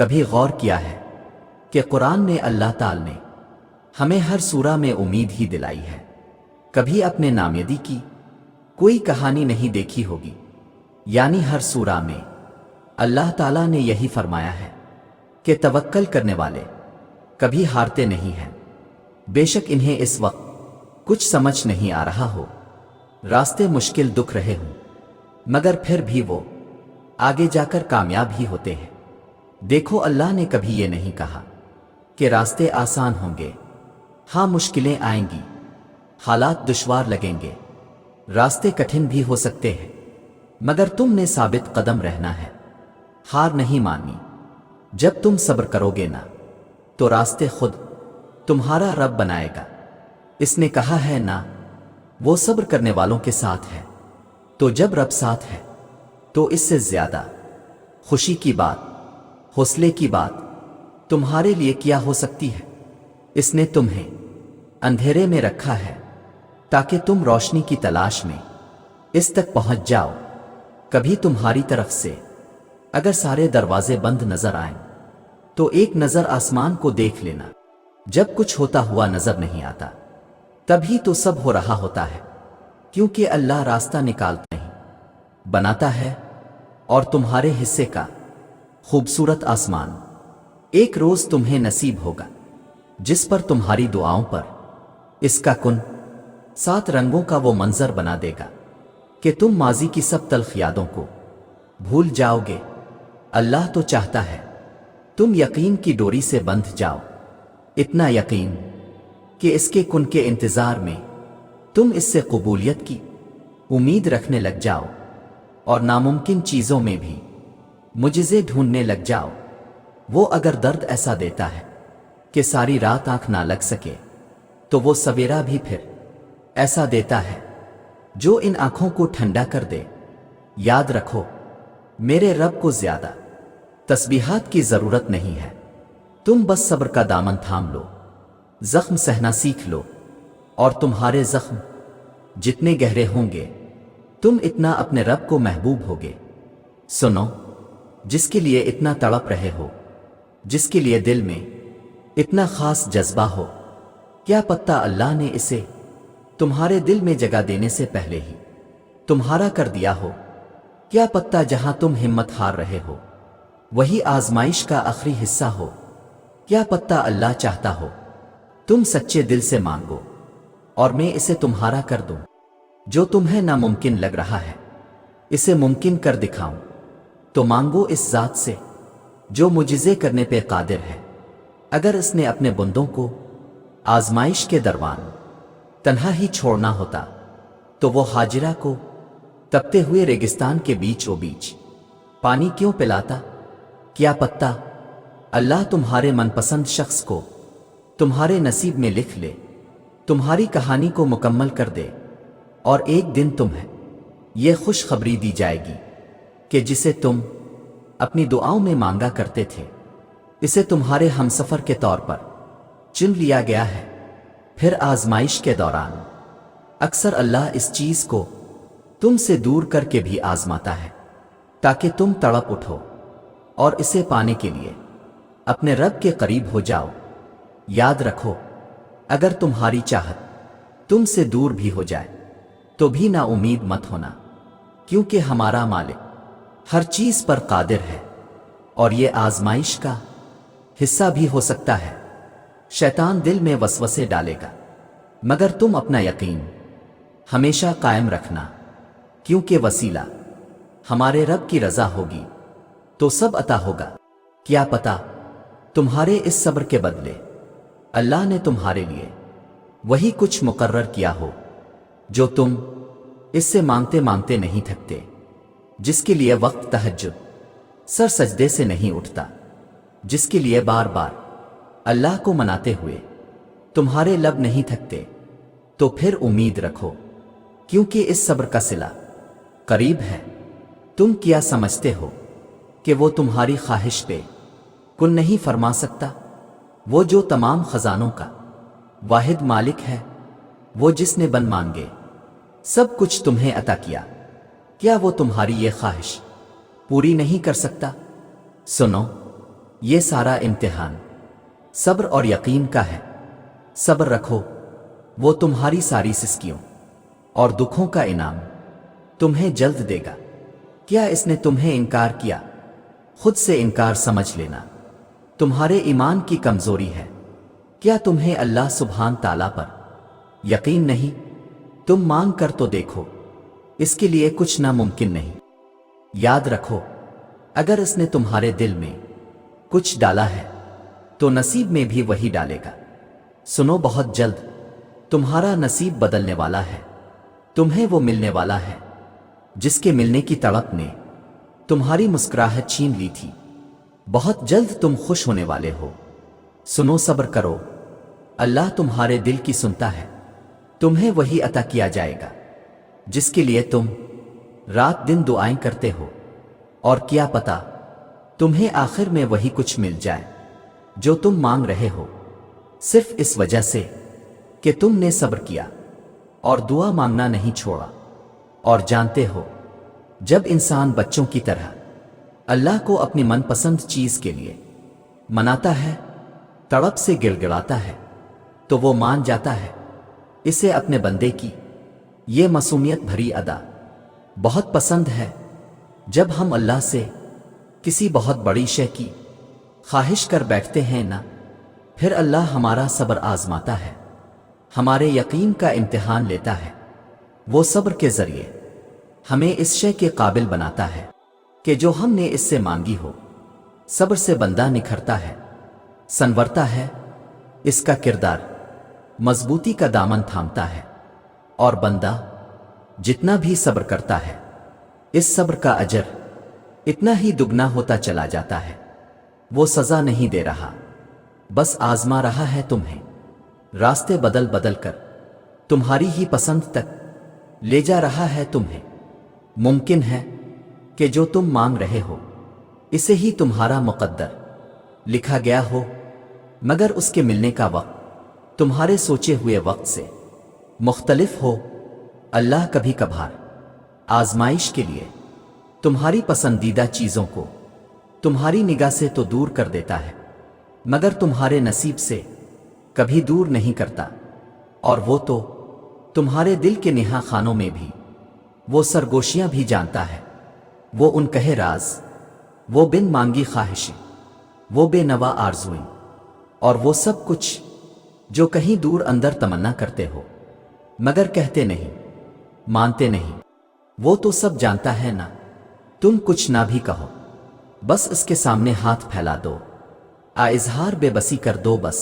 کبھی غور کیا ہے کہ قرآن میں اللہ تعالی نے ہمیں ہر سورہ میں امید ہی دلائی ہے؟ کبھی اپنے نامیدی کی کوئی کہانی نہیں دیکھی ہوگی، یعنی ہر سورہ میں اللہ تعالیٰ نے یہی فرمایا ہے کہ توکل کرنے والے کبھی ہارتے نہیں ہیں۔ بے شک انہیں اس وقت کچھ سمجھ نہیں آ رہا ہو، راستے مشکل دکھ رہے ہوں، مگر پھر بھی وہ آگے جا کر کامیاب ہی ہوتے ہیں۔ دیکھو، اللہ نے کبھی یہ نہیں کہا کہ راستے آسان ہوں گے۔ ہاں، مشکلیں آئیں گی، حالات دشوار لگیں گے، راستے کٹھن بھی ہو سکتے ہیں، مگر تم نے ثابت قدم رہنا ہے، ہار نہیں ماننی۔ جب تم صبر کرو گے نا تو راستے خود تمہارا رب بنائے گا۔ اس نے کہا ہے نا، وہ صبر کرنے والوں کے ساتھ ہے۔ تو جب رب ساتھ ہے تو اس سے زیادہ خوشی کی بات، حوصلے کی بات تمہارے لیے کیا ہو سکتی ہے؟ اس نے تمہیں اندھیرے میں رکھا ہے تاکہ تم روشنی کی تلاش میں اس تک پہنچ جاؤ۔ کبھی تمہاری طرف سے اگر سارے دروازے بند نظر آئیں تو ایک نظر آسمان کو دیکھ لینا۔ جب کچھ ہوتا ہوا نظر نہیں آتا تبھی تو سب ہو رہا ہوتا ہے، کیونکہ اللہ راستہ نکالتا نہیں، بناتا ہے۔ اور تمہارے حصے کا خوبصورت آسمان ایک روز تمہیں نصیب ہوگا، جس پر تمہاری دعاؤں پر اس کا کن 7 رنگوں کا وہ منظر بنا دے گا کہ تم ماضی کی سب تلخ یادوں کو بھول جاؤ گے۔ اللہ تو چاہتا ہے تم یقین کی ڈوری سے بندھ جاؤ، اتنا یقین کہ اس کے کن کے انتظار میں تم اس سے قبولیت کی امید رکھنے لگ جاؤ، اور ناممکن چیزوں میں بھی معجزے ڈھونڈنے لگ جاؤ۔ وہ اگر درد ایسا دیتا ہے کہ ساری رات آنکھ نہ لگ سکے تو وہ سویرا بھی پھر ایسا دیتا ہے جو ان آنکھوں کو ٹھنڈا کر دے۔ یاد رکھو، میرے رب کو زیادہ تسبیحات کی ضرورت نہیں ہے، تم بس صبر کا دامن تھام لو، زخم سہنا سیکھ لو، اور تمہارے زخم جتنے گہرے ہوں گے تم اتنا اپنے رب کو محبوب ہوگے۔ سنو، جس کے لیے اتنا تڑپ رہے ہو، جس کے لیے دل میں اتنا خاص جذبہ ہو، کیا پتہ اللہ نے اسے تمہارے دل میں جگہ دینے سے پہلے ہی تمہارا کر دیا ہو۔ کیا پتہ جہاں تم ہمت ہار رہے ہو وہی آزمائش کا آخری حصہ ہو۔ کیا پتہ اللہ چاہتا ہو تم سچے دل سے مانگو اور میں اسے تمہارا کر دوں۔ جو تمہیں ناممکن لگ رہا ہے اسے ممکن کر دکھاؤں۔ تو مانگو اس ذات سے جو معجزے کرنے پہ قادر ہے۔ اگر اس نے اپنے بندوں کو آزمائش کے دوران تنہا ہی چھوڑنا ہوتا تو وہ ہاجرہ کو تپتے ہوئے ریگستان کے بیچ و بیچ پانی کیوں پلاتا؟ کیا پتہ اللہ تمہارے من پسند شخص کو تمہارے نصیب میں لکھ لے، تمہاری کہانی کو مکمل کر دے، اور ایک دن تمہیں یہ خوشخبری دی جائے گی کہ جسے تم اپنی دعاؤں میں مانگا کرتے تھے اسے تمہارے ہمسفر کے طور پر چن لیا گیا ہے۔ پھر آزمائش کے دوران اکثر اللہ اس چیز کو تم سے دور کر کے بھی آزماتا ہے تاکہ تم تڑپ اٹھو اور اسے پانے کے لیے اپنے رب کے قریب ہو جاؤ۔ یاد رکھو، اگر تمہاری چاہت تم سے دور بھی ہو جائے تو بھی نا امید مت ہونا، کیونکہ ہمارا مالک ہر چیز پر قادر ہے، اور یہ آزمائش کا حصہ بھی ہو سکتا ہے۔ شیطان دل میں وسوسے ڈالے گا، مگر تم اپنا یقین ہمیشہ قائم رکھنا، کیونکہ وسیلہ ہمارے رب کی رضا ہوگی تو سب عطا ہوگا۔ کیا پتہ تمہارے اس صبر کے بدلے اللہ نے تمہارے لیے وہی کچھ مقرر کیا ہو جو تم اس سے مانگتے مانگتے نہیں تھکتے، جس کے لیے وقت تہجد سر سجدے سے نہیں اٹھتا، جس کے لیے بار بار اللہ کو مناتے ہوئے تمہارے لب نہیں تھکتے۔ تو پھر امید رکھو، کیونکہ اس صبر کا صلہ قریب ہے۔ تم کیا سمجھتے ہو کہ وہ تمہاری خواہش پہ کن نہیں فرما سکتا؟ وہ جو تمام خزانوں کا واحد مالک ہے، وہ جس نے بن مانگے سب کچھ تمہیں عطا کیا، کیا وہ تمہاری یہ خواہش پوری نہیں کر سکتا؟ سنو، یہ سارا امتحان صبر اور یقین کا ہے۔ صبر رکھو، وہ تمہاری ساری سسکیوں اور دکھوں کا انعام تمہیں جلد دے گا۔ کیا اس نے تمہیں انکار کیا؟ خود سے انکار سمجھ لینا تمہارے ایمان کی کمزوری ہے۔ کیا تمہیں اللہ سبحان تعالیٰ پر یقین نہیں؟ تم مانگ کر تو دیکھو، اس کے لیے کچھ ناممکن نہیں۔ یاد رکھو، اگر اس نے تمہارے دل میں کچھ ڈالا ہے تو نصیب میں بھی وہی ڈالے گا۔ سنو، بہت جلد تمہارا نصیب بدلنے والا ہے۔ تمہیں وہ ملنے والا ہے جس کے ملنے کی تڑپ نے تمہاری مسکراہٹ چھین لی تھی۔ بہت جلد تم خوش ہونے والے ہو۔ سنو، صبر کرو، اللہ تمہارے دل کی سنتا ہے۔ تمہیں وہی عطا کیا جائے گا جس کے لیے تم رات دن دعائیں کرتے ہو، اور کیا پتا تمہیں آخر میں وہی کچھ مل جائے جو تم مانگ رہے ہو، صرف اس وجہ سے کہ تم نے صبر کیا اور دعا مانگنا نہیں چھوڑا۔ اور جانتے ہو، جب انسان بچوں کی طرح اللہ کو اپنی من پسند چیز کے لیے مناتا ہے، تڑپ سے گڑ گڑاتا ہے، تو وہ مان جاتا ہے۔ اسے اپنے بندے کی یہ معصومیت بھری ادا بہت پسند ہے۔ جب ہم اللہ سے کسی بہت بڑی شے کی خواہش کر بیٹھتے ہیں نا، پھر اللہ ہمارا صبر آزماتا ہے، ہمارے یقین کا امتحان لیتا ہے۔ وہ صبر کے ذریعے ہمیں اس شے کے قابل بناتا ہے کہ جو ہم نے اس سے مانگی ہو۔ صبر سے بندہ نکھرتا ہے، سنورتا ہے، اس کا کردار مضبوطی کا دامن تھامتا ہے، اور بندہ جتنا بھی صبر کرتا ہے، اس صبر کا اجر اتنا ہی دگنا ہوتا چلا جاتا ہے۔ وہ سزا نہیں دے رہا، بس آزما رہا ہے تمہیں، راستے بدل بدل کر تمہاری ہی پسند تک لے جا رہا ہے تمہیں۔ ممکن ہے کہ جو تم مانگ رہے ہو اسے ہی تمہارا مقدر لکھا گیا ہو، مگر اس کے ملنے کا وقت تمہارے سوچے ہوئے وقت سے مختلف ہو۔ اللہ کبھی کبھار آزمائش کے لیے تمہاری پسندیدہ چیزوں کو تمہاری نگاہ سے تو دور کر دیتا ہے، مگر تمہارے نصیب سے کبھی دور نہیں کرتا، اور وہ تو تمہارے دل کے نہا خانوں میں بھی وہ سرگوشیاں بھی جانتا ہے۔ وہ ان کہے راز، وہ بن مانگی خواہشیں، وہ بے نوا آرزوئیں، اور وہ سب کچھ جو کہیں دور اندر تمنا کرتے ہو مگر کہتے نہیں، مانتے نہیں، وہ تو سب جانتا ہے نا۔ تم کچھ نہ بھی کہو، بس اس کے سامنے ہاتھ پھیلا دو، اظہار بے بسی کر دو بس۔